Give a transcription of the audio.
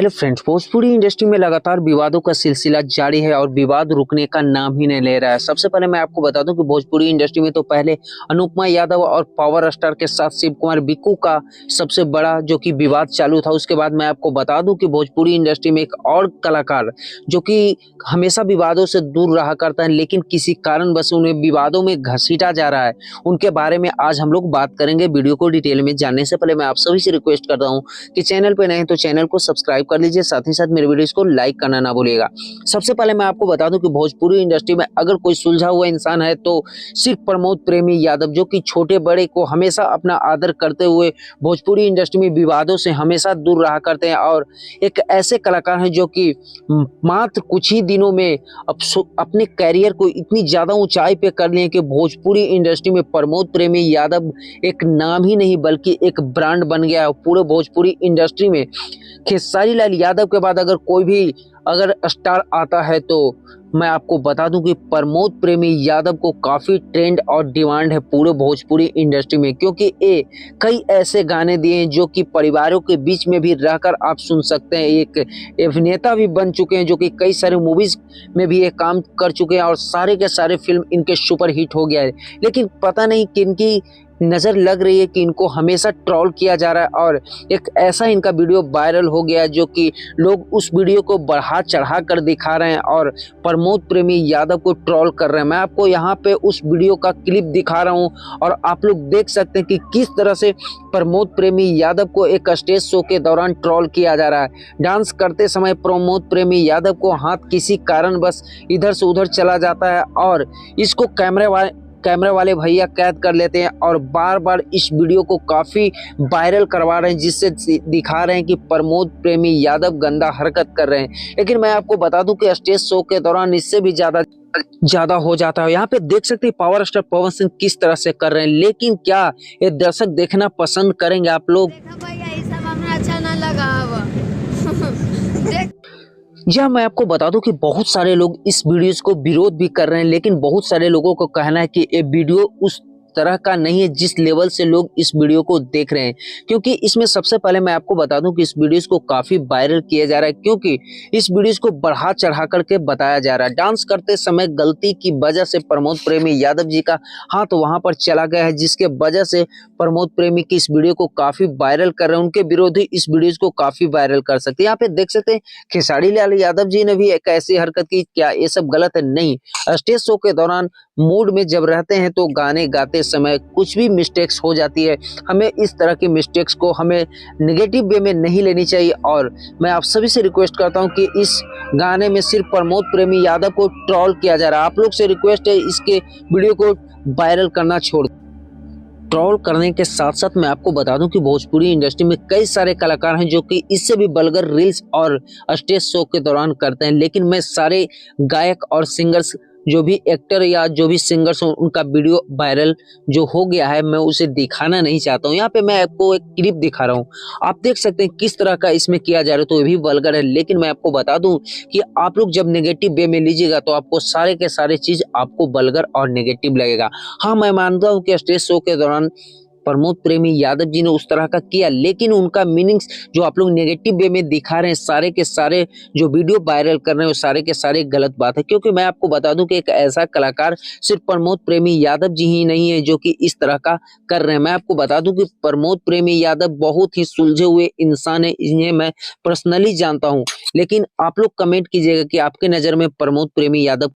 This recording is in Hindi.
हेलो फ्रेंड्स, भोजपुरी इंडस्ट्री में लगातार विवादों का सिलसिला जारी है और विवाद रुकने का नाम ही नहीं ले रहा है। सबसे पहले मैं आपको बता दूं कि भोजपुरी इंडस्ट्री में तो पहले अनुपमा यादव और पावर स्टार के साथ शिव कुमार बिक्कू का सबसे बड़ा जो कि विवाद चालू था। उसके बाद मैं आपको बता दूं कि भोजपुरी इंडस्ट्री में एक और कलाकार जो कि हमेशा विवादों से दूर रहा करता है, लेकिन किसी कारणवश उन्हें विवादों में घसीटा जा रहा है। उनके बारे में आज हम लोग बात करेंगे। वीडियो को डिटेल में जानने से पहले मैं आप सभी से रिक्वेस्ट करता हूँ कि चैनल पे नए हैं तो चैनल को सब्सक्राइब कर लीजिए, साथ ही साथ मेरे वीडियोस को लाइक करना ना भूलिएगा। सबसे पहले मैं आपको बता दूं कि भोजपुरी इंडस्ट्री में अगर कोई सुलझा हुआ इंसान है तो सिर्फ प्रमोद प्रेमी यादव, जो कि छोटे बड़े को हमेशा अपना आदर करते हुए भोजपुरी इंडस्ट्री में विवादों से हमेशा दूर रहा करते हैं और एक ऐसे कलाकार हैं जो कि मात्र कुछ ही दिनों में अपने कैरियर को इतनी ज्यादा ऊंचाई पे कर लिए कि भोजपुरी इंडस्ट्री में प्रमोद प्रेमी यादव एक नाम ही नहीं बल्कि एक ब्रांड बन गया है पूरे भोजपुरी इंडस्ट्री में। खेसारी लाल यादव के बाद अगर कोई भी स्टार आता है तो मैं आपको बता दूं कि प्रमोद प्रेमी यादव को काफी ट्रेंड और डिमांड है पूरे भोजपुरी इंडस्ट्री में, क्योंकि ये कई ऐसे गाने दिए हैं जो कि परिवारों के बीच में भी रहकर आप सुन सकते हैं। एक अभिनेता भी बन चुके हैं जो कि कई सारे मूवीज में भी ये काम कर चुके हैं और सारे के सारे फिल्म इनके सुपर हिट हो गया है। लेकिन पता नहीं किनकी नज़र लग रही है कि इनको हमेशा ट्रोल किया जा रहा है और एक ऐसा इनका वीडियो वायरल हो गया जो कि लोग उस वीडियो को बढ़ा चढ़ा कर दिखा रहे हैं और प्रमोद प्रेमी यादव को ट्रोल कर रहे हैं। मैं आपको यहाँ पे उस वीडियो का क्लिप दिखा रहा हूँ और आप लोग देख सकते हैं कि किस तरह से प्रमोद प्रेमी यादव को एक स्टेज शो के दौरान ट्रोल किया जा रहा है। डांस करते समय प्रमोद प्रेमी यादव को हाथ किसी कारणवश इधर से उधर चला जाता है और इसको कैमरे वाले भैया कैद कर लेते हैं और बार बार इस वीडियो को काफ़ी वायरल करवा रहे हैं, जिससे दिखा रहे हैं कि प्रमोद प्रेमी यादव गंदा हरकत कर रहे हैं। लेकिन मैं आपको बता दूं कि स्टेज शो के दौरान इससे भी ज़्यादा हो जाता है। यहाँ पे देख सकते हैं पावर स्टार पवन सिंह किस तरह से कर रहे हैं, लेकिन क्या ये दर्शक देखना पसंद करेंगे आप लोग? अच्छा ना लगा जी हाँ, मैं आपको बता दूं कि बहुत सारे लोग इस वीडियोस को विरोध भी कर रहे हैं, लेकिन बहुत सारे लोगों को कहना है कि ये वीडियो उस तरह का नहीं है जिस लेवल से लोग इस वीडियो को देख रहे हैं। क्योंकि इसमें सबसे पहले मैं आपको बता दूं कि इस वीडियोस को काफी वायरल किया जा रहा है, क्योंकि इस वीडियोस को बढ़ा चढ़ा करके बताया जा रहा है। डांस करते समय गलती की वजह से प्रमोद प्रेमी यादव जी का हाथ वहां पर चला गया है, जिसके वजह से प्रमोद प्रेमी की इस वीडियो को काफी वायरल कर रहे हैं। उनके विरोधी इस वीडियोस को काफी वायरल कर सकते हैं। यहाँ पे देख सकते हैं खेसारी लाल यादव जी ने भी एक ऐसी हरकत की। क्या ये सब गलत है? नहीं। स्टेज शो के दौरान मूड में जब रहते हैं तो गाने गाते समय कुछ भी मिस्टेक्स हो जाती है। हमें इस तरह की मिस्टेक्स को हमें नेगेटिव वे में नहीं लेनी चाहिए और मैं आप सभी से रिक्वेस्ट करता हूं कि इस गाने में सिर्फ प्रमोद प्रेमी यादव को ट्रोल किया जा रहा है। आप लोग से रिक्वेस्ट है इसके वीडियो को वायरल करना छोड़। ट्रोल करने के साथ साथ मैं आपको बता दूं कि भोजपुरी इंडस्ट्री में कई सारे कलाकार हैं जो कि इससे भी बलगर रील्स और स्टेज शो के दौरान करते हैं, लेकिन मैं सारे गायक और सिंगर्स जो भी एक्टर या जो भी सिंगर्स हैं उनका वीडियो वायरल जो हो गया है मैं उसे दिखाना नहीं चाहता हूं। यहाँ पे मैं आपको एक क्लिप दिखा रहा हूं, आप देख सकते हैं किस तरह का इसमें किया जा रहा है। तो ये भी वल्गर है, लेकिन मैं आपको बता दूं कि आप लोग जब नेगेटिव वे में लीजिएगा तो आपको सारे के सारे चीज आपको वल्गर और नेगेटिव लगेगा। हाँ, मैं मानता हूँ कि स्टेज शो के दौरान प्रमोद प्रेमी यादव जी ने उस तरह का किया, लेकिन उनका मीनिंग्स जो आप लोग नेगेटिव वे में दिखा रहे हैं, सारे के सारे जो वीडियो वायरल कर रहे हैं वो सारे के सारे गलत बात है। क्योंकि मैं आपको बता दूं कि एक ऐसा कलाकार सिर्फ प्रमोद प्रेमी यादव जी ही नहीं है जो कि इस तरह का कर रहे हैं। मैं आपको बता दूं कि प्रमोद प्रेमी यादव बहुत ही सुलझे हुए इंसान है, इन्हें मैं पर्सनली जानता हूँ। लेकिन आप लोग कमेंट कीजिएगा कि आपके नजर में प्रमोद प्रेमी यादव